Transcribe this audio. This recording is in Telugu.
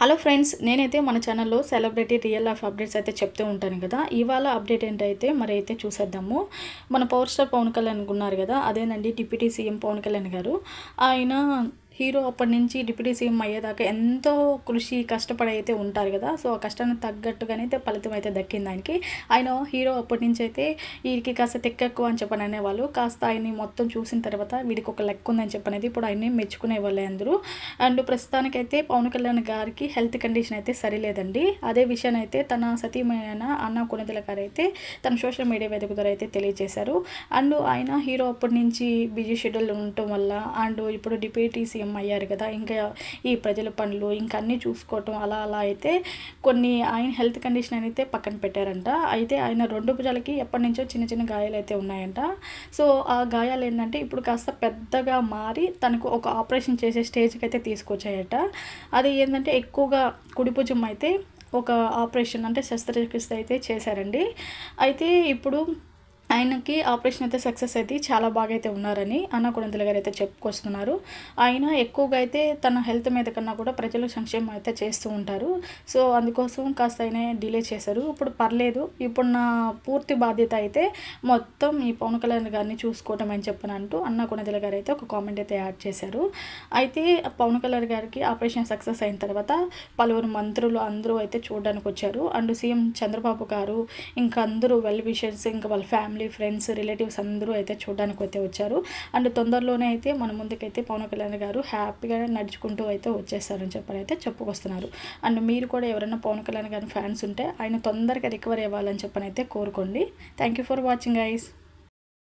హలో ఫ్రెండ్స్, నేనైతే మన ఛానల్లో సెలబ్రిటీ రియల్ లైఫ్ అప్డేట్స్ అయితే చెప్తూ ఉంటాను కదా. ఇవాళ అప్డేట్ ఏంటైతే మరి అయితే చూసేద్దాము. మన పవర్ స్టార్ పవన్ కళ్యాణ్ ఉన్నారు కదా, అదేనండి డిప్యూటీ సీఎం పవన్ కళ్యాణ్ గారు. ఆయన హీరో అప్పటి నుంచి డిప్యూటీ సీఎం అయ్యేదాకా ఎంతో కృషి కష్టపడి అయితే ఉంటారు కదా. సో ఆ కష్టానికి తగ్గట్టుగానే అయితే ఫలితం అయితే దక్కింది ఆయనకి. ఆయన హీరో అప్పటి నుంచి అయితే వీడికి కాస్త తెక్కెక్కువ అని చెప్పని అనేవాళ్ళు. కాస్త ఆయన్ని మొత్తం చూసిన తర్వాత వీడికి ఒక లెక్క ఉందని చెప్పనేది ఇప్పుడు ఆయన్ని మెచ్చుకునేవాళ్ళే అందరూ. అండ్ ప్రస్తుతానికైతే పవన్ కళ్యాణ్ గారికి హెల్త్ కండిషన్ అయితే సరిలేదండి. అదే విషయాన్ని అయితే తన సతీమైన అన్న కొణిదెల గారు అయితే తన సోషల్ మీడియా వేదిక ద్వారా అయితే తెలియజేశారు. అండ్ ఆయన హీరో అప్పటి నుంచి బిజీ షెడ్యూల్ ఉండటం వల్ల అండ్ ఇప్పుడు డిప్యూటీ సీఎం అయ్యారు కదా, ఇంకా ఈ ప్రజల పనులు ఇంకా అన్నీ చూసుకోవటం అలా అలా అయితే కొన్ని ఆయన హెల్త్ కండిషన్ అయితే పక్కన పెట్టారంట. అయితే ఆయన రెండు భుజాలకి ఎప్పటి నుంచో చిన్న చిన్న గాయాలు అయితే ఉన్నాయంట. సో ఆ గాయాలు ఏంటంటే ఇప్పుడు కాస్త పెద్దగా మారి తనకు ఒక ఆపరేషన్ చేసే స్టేజ్కి అయితే తీసుకొచ్చాయట. అది ఏంటంటే ఎక్కువగా కుడి భుజం అయితే ఒక ఆపరేషన్ అంటే శస్త్రచికిత్స అయితే చేశారండి. అయితే ఇప్పుడు ఆయనకి ఆపరేషన్ అయితే సక్సెస్ అయితే చాలా బాగా అయితే ఉన్నారని అన్న కొణిదెల గారు అయితే చెప్పుకొస్తున్నారు. ఆయన ఎక్కువగా అయితే తన హెల్త్ మీద కన్నా కూడా ప్రజల సంక్షేమం అయితే చేస్తూ ఉంటారు. సో అందుకోసం కాస్త ఆయన డిలే చేశారు. ఇప్పుడు పర్లేదు, ఇప్పుడు నా పూర్తి బాధ్యత అయితే మొత్తం ఈ పవన్ కళ్యాణ్ గారిని చూసుకోవటం అని చెప్పని అంటూ అన్న కొణిదెల గారు అయితే ఒక కామెంట్ అయితే యాడ్ చేశారు. అయితే పవన్ కళ్యాణ్ గారికి ఆపరేషన్ సక్సెస్ అయిన తర్వాత పలువురు మంత్రులు అందరూ అయితే చూడడానికి వచ్చారు. అండ్ సీఎం చంద్రబాబు గారు ఇంకా అందరూ వెల్ విషర్స్ ఇంకా వాళ్ళ ఫ్యామిలీ ఫ్రెండ్స్ రిలేటివ్స్ అందరూ అయితే చూడడానికి అయితే వచ్చారు. అండ్ తొందరలోనే అయితే మన ముందుకైతే పవన్ కళ్యాణ్ గారు హ్యాపీగా నడుచుకుంటూ అయితే వచ్చేస్తారని చెప్పని అయితే చెప్పుకొస్తున్నారు. అండ్ మీరు కూడా ఎవరైనా పవన్ కళ్యాణ్ గారి ఫ్యాన్స్ ఉంటే ఆయన తొందరగా రికవర్ అవ్వాలని చెప్పని అయితే కోరుకోండి. Thank you for watching guys.